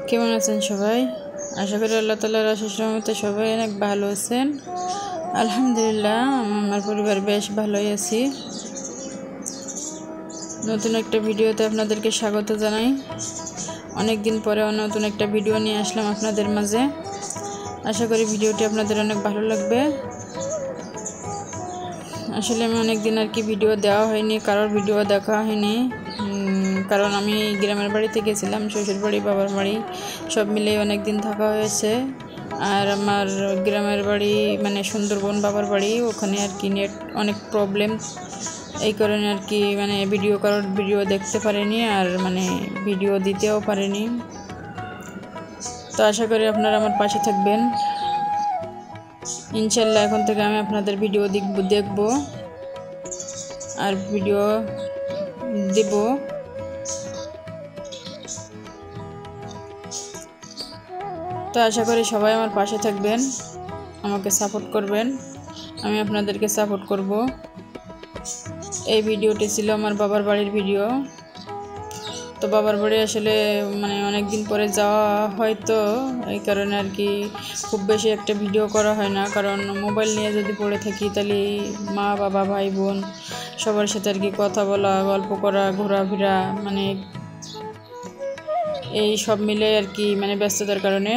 কেমন আছেন সবাই? আশা করি আল্লাহ তাআলার অশেষ রহমতে সবাই অনেক ভালো আছেন। আলহামদুলিল্লাহ, আমার পরিবার বেশ ভালোই আছি। নতুন একটা ভিডিওতে আপনাদেরকে স্বাগত জানাই। অনেক দিন পরে নতুন একটা ভিডিও নিয়ে আসলাম আপনাদের মাঝে। আশা করি ভিডিওটি আপনাদের অনেক ভালো লাগবে। আসলে আমি অনেক দিন ভিডিও দেওয়া হয়নি, কারোর ভিডিও দেখা হয়নি, কারণ আমি গ্রামের বাড়িতে গেছিলাম, শ্বশুর বাড়ি বাবার বাড়ি সব মিলে অনেক দিন থাকা হয়েছে। আর আমার গ্রামের বাড়ি মানে সুন্দরবন বাবার বাড়ি, ওখানে নেট অনেক প্রবলেম, এই কারণে কারোর ভিডিও দেখতে পারিনি আর ভিডিও দিতেও পারিনি। তো আশা করি আপনারা আমার পাশে থাকবেন। ইনশাল্লাহ এখন থেকে আমি আপনাদের ভিডিও দেখব আর ভিডিও দেব। তো আশা করি সবাই আমার পাশে থাকবেন, আমাকে সাপোর্ট করবেন, আমি আপনাদেরকে সাপোর্ট করব। এই ভিডিওটি ছিল আমার বাবার বাড়ির ভিডিও। তো বাবার বাড়ি আসলে অনেক দিন পরে যাওয়া হয়, তো এই কারণে খুব বেশি একটা ভিডিও করা হয় না, কারণ মোবাইল নিয়ে যদি পড়ে থাকি তাহলে মা বাবা ভাই বোন সবার সাথে কথা বলা, গল্প করা, ঘোরাফেরা এই সব মিলে ব্যস্ততার কারণে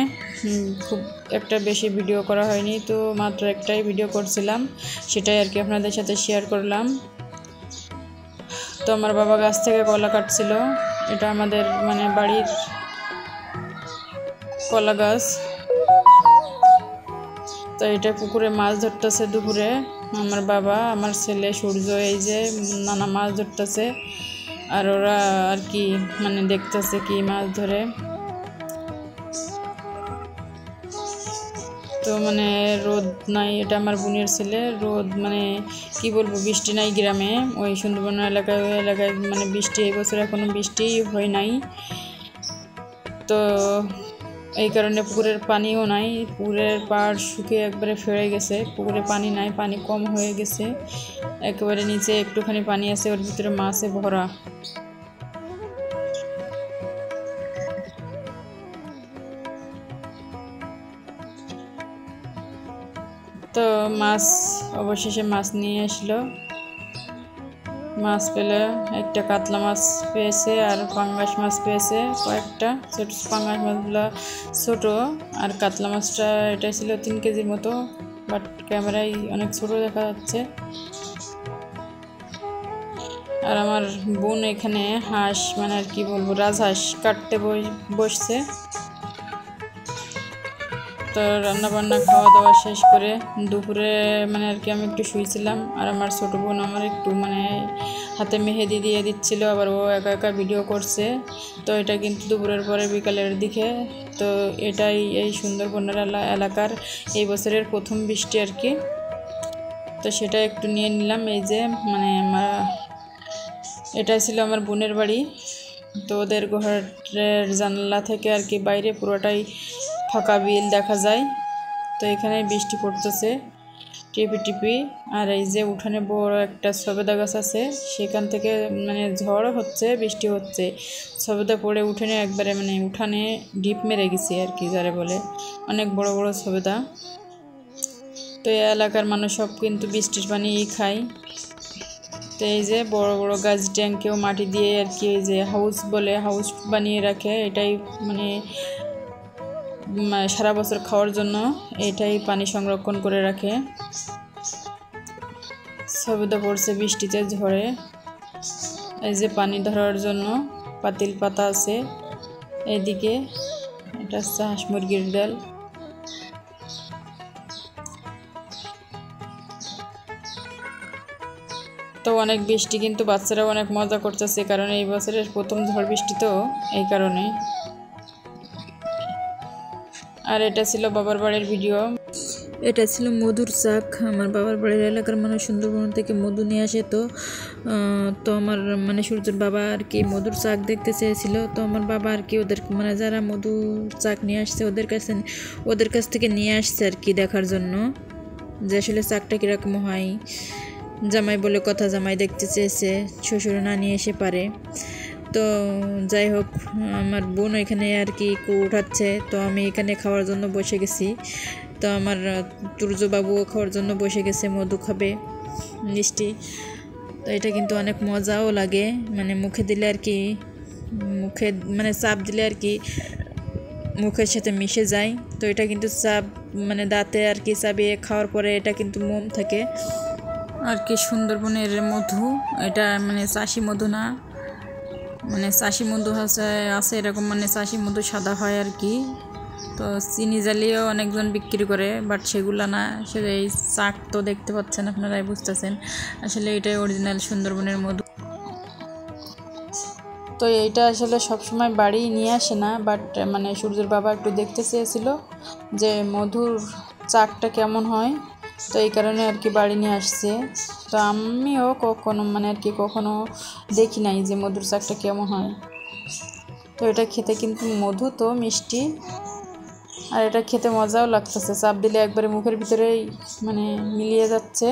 খুব একটা বেশি ভিডিও করা হয়নি। তো মাত্র একটাই ভিডিও করছিলাম, সেটাই আপনাদের সাথে শেয়ার করলাম। তো আমার বাবা গাছ থেকে কলা কাটছিল, এটা আমাদের বাড়ির কলা গাছ। তো এটা পুকুরে মাছ ধরতেছে দুপুরে আমার বাবা, আমার ছেলে সূর্য, এই যে নানা মাছ ধরতেছে, আর ওরা দেখতেছে কি মাছ ধরে। তো রোদ নাই, এটা আমার বোনের ছেলে। রোদ কি বলবো, বৃষ্টি নাই গ্রামে, ওই সুন্দরবন এলাকায়, ওই এলাকায় বৃষ্টি এই বছর এখনো বৃষ্টি হয় নাই। তো এই কারণে পুকুরের পানিও নাই, পুকুরের পাড় শুকিয়ে একবারে ফেড়ে গেছে, পুকুরে পানি নাই, পানি কম হয়ে গেছে, একেবারে নিচে একটুখানি পানি আছে, ওর ভিতরে মাছে ভরা। তো মাছ অবশেষে মাছ নিয়ে আসলো, মাছ পেলে একটা কাতলা মাছ পেয়েছে আর পাঙ্গাস মাছ পেয়েছে কয়েকটা। ছোট পাঙ্গাস মাছগুলো ছোট, আর কাতলা মাছটা এটা ছিল 3 কেজির মতো, বাট ক্যামেরায় অনেক ছোট দেখা যাচ্ছে। আর আমার বোন এখানে হাঁস কি বলবো, রাজহাঁস কাটতে বসছে। তো রান্না বান্না খাওয়া দাওয়া শেষ করে দুপুরে আমি একটু শুয়েছিলাম, আর আমার ছোটো বোন আমার একটু হাতে মেহেদি দিয়ে দিচ্ছিল, আবার ও একা একা ভিডিও করছে। তো এটা কিন্তু দুপুরের পরে বিকালের দিকে। তো এটাই এই সুন্দরবনের এলাকার এই বছরের প্রথম বৃষ্টি তো সেটা একটু নিয়ে নিলাম। এই যে এটা ছিল আমার বোনের বাড়ি। তো ওদের ঘরের জানলা থেকে বাইরে পুরোটাই ফাঁকা বিল দেখা যায়। তো এখানে বৃষ্টি পড়তেছে টিপি টিপি, আর এই যে উঠানে বড় একটা সবেদা গাছ আছে, সেখান থেকে ঝড় হচ্ছে, বৃষ্টি হচ্ছে, সবেদা পড়ে উঠানে একবারে উঠানে ডিপ মেরে গেছে যারে বলে, অনেক বড় বড় সবেদা। তো এই এলাকার মানুষ সব কিন্তু বৃষ্টির পানিই খায়। তো এই যে বড় বড় গাছ ট্যাঙ্কেও মাটি দিয়ে এই যে হাউস বলে, হাউস বানিয়ে রাখে, এটাই সারা বছর খাওয়ার জন্য এটাই পানি সংরক্ষণ করে রাখে। সবেদা পড়ছে বৃষ্টিতে, ঝড়ে। এই যে পানি ধরার জন্য পাতিল পাতা আছে, এদিকে এটা হচ্ছে হাঁস মুরগির ডাল। তো অনেক বৃষ্টি, কিন্তু বাচ্চারাও অনেক মজা করতেছে, কারণ এই বছরের প্রথম ঝড় বৃষ্টি, তো এই কারণে। আর এটা ছিল বাবার বাড়ির ভিডিও। এটা ছিল মধুর চাক। আমার বাবার বাড়ির এলাকার মানুষ সুন্দরবন থেকে মধু নিয়ে আসে। তো আমার সূর্যের বাবা মধুর চাক দেখতে চেয়েছিল। তো আমার বাবা ওদের যারা মধু চাক নিয়ে আসছে ওদের কাছ থেকে নিয়ে আসছে দেখার জন্য, যে আসলে চাকটা কীরকম হয়। জামাই বলে কথা, জামাই দেখতে চেয়েছে, শ্বশুর না নিয়ে এসে পারে। তো যাই হোক, আমার বোন এখানে আর কি উঠাচ্ছে, তো আমি এখানে খাওয়ার জন্য বসে গেছি। তো আমার তুর্যবাবুও খাওয়ার জন্য বসে গেছে, মধু খাবে, মিষ্টি। তো এটা কিন্তু অনেক মজাও লাগে, মানে মুখে দিলে আর কি, মুখে মানে চাপ দিলে আর কি মুখের সাথে মিশে যায়। তো এটা কিন্তু চাপ মানে দাঁতে আর কি চাবিয়ে খাওয়ার পরে এটা কিন্তু মোম থাকে আর কি। সুন্দরবনের মধু এটা, মানে চাষি মধু না, মানে চাষি মধু আছে এরকম, মানে চাষি মধু সাদা হয় আর কি। তো চিনি জ্বালিয়েও অনেকজন বিক্রি করে, বাট সেগুলো না, সে এই চাক তো দেখতে পাচ্ছেন আপনারাই, বুঝতেছেন আসলে এটাই অরিজিনাল সুন্দরবনের মধু। তো এইটা আসলে সবসময় বাড়ি নিয়ে আসে না, বাট মানে সূর্যের বাবা একটু দেখতে চেয়েছিল যে মধুর চাকটা কেমন হয়, তো এই কারণে আর কি বাড়ি নিয়ে আসছে। তো আমিও কখনো মানে আর কি কখনো দেখি নাই যে মধুর চাকটা কেমন হয়। তো এটা খেতে কিন্তু মধু তো মিষ্টি, আর এটা খেতে মজাও লাগতেছে, চাপ দিলে একবারে মুখের ভিতরেই মানে মিলিয়ে যাচ্ছে,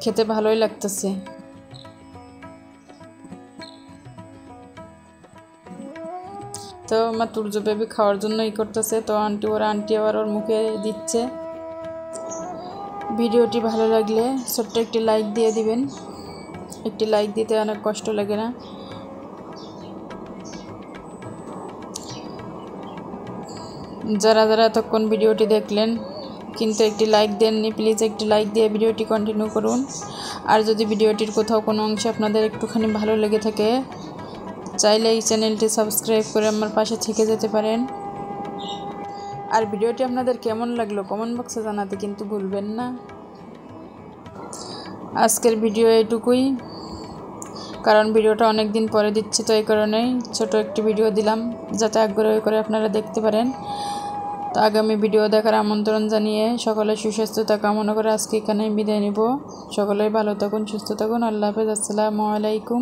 খেতে ভালোই লাগতেছে। তো আমার তুর্য বেবি খাওয়ার জন্য করতেছে, তো আন্টি আবার ওর মুখে দিচ্ছে। ভিডিওটি ভালো লাগলে ছোট্ট একটি লাইক দিয়ে দিবেন, একটি লাইক দিতে অনেক কষ্ট লাগে না। যারা যারা এতক্ষণ ভিডিওটি দেখলেন কিন্তু একটি লাইক দেননি, প্লিজ একটি লাইক দিয়ে ভিডিওটি কন্টিনিউ করুন। আর যদি ভিডিওটির কোথাও কোনো অংশে আপনাদের একটুখানি ভালো লেগে থাকে, চাইলে এই চ্যানেলটি সাবস্ক্রাইব করে আমার পাশে থেকে যেতে পারেন। আর ভিডিওটি আপনাদের কেমন লাগলো কমেন্ট বক্সে জানাতে কিন্তু ভুলবেন না। আজকের ভিডিও এটুকুই, কারণ ভিডিওটা অনেক দিন পরে দিচ্ছি, তো এই কারণেই ছোট একটি ভিডিও দিলাম যাতে আগ্রহ করে আপনারা দেখতে পারেন। তো আগামী ভিডিও দেখার আমন্ত্রণ জানিয়ে সকলের সুস্বাস্থ্যতা কামনা করে আজকে এখানেই বিদায় নিব। সকলেই ভালো থাকুন, সুস্থ থাকুন। আল্লাহ হাফেজ। আসসালামু আলাইকুম।